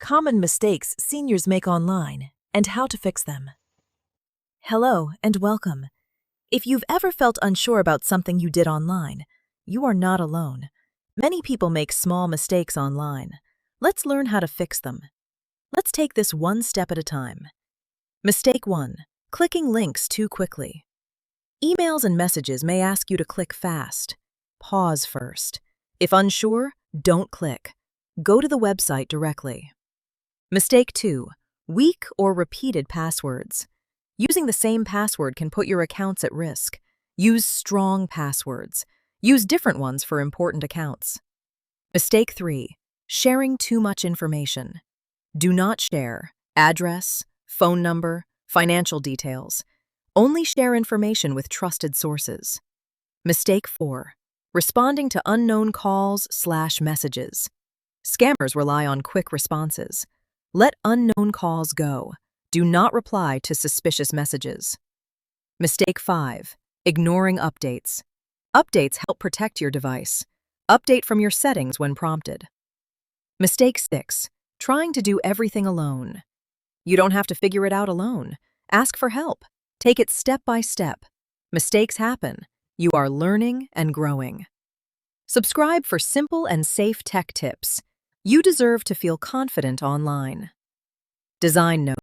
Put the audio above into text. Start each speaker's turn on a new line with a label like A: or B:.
A: Common mistakes seniors make online and how to fix them. Hello and welcome. If you've ever felt unsure about something you did online, you are not alone. Many people make small mistakes online. Let's learn how to fix them. Let's take this one step at a time. Mistake 1. Clicking links too quickly. Emails and messages may ask you to click fast. Pause first. If unsure, don't click. Go to the website directly. Mistake 2. Weak or repeated passwords. Using the same password can put your accounts at risk. Use strong passwords. Use different ones for important accounts. Mistake 3. Sharing too much information. Do not share address, phone number, financial details. Only share information with trusted sources. Mistake 4. Responding to unknown calls/messages. Scammers rely on quick responses. Let unknown calls go. Do not reply to suspicious messages. Mistake 5. Ignoring updates. Updates help protect your device. Update from your settings when prompted. Mistake 6. Trying to do everything alone. You don't have to figure it out alone. Ask for help. Take it step by step. Mistakes happen. You are learning and growing. Subscribe for simple and safe tech tips. You deserve to feel confident online. Design note.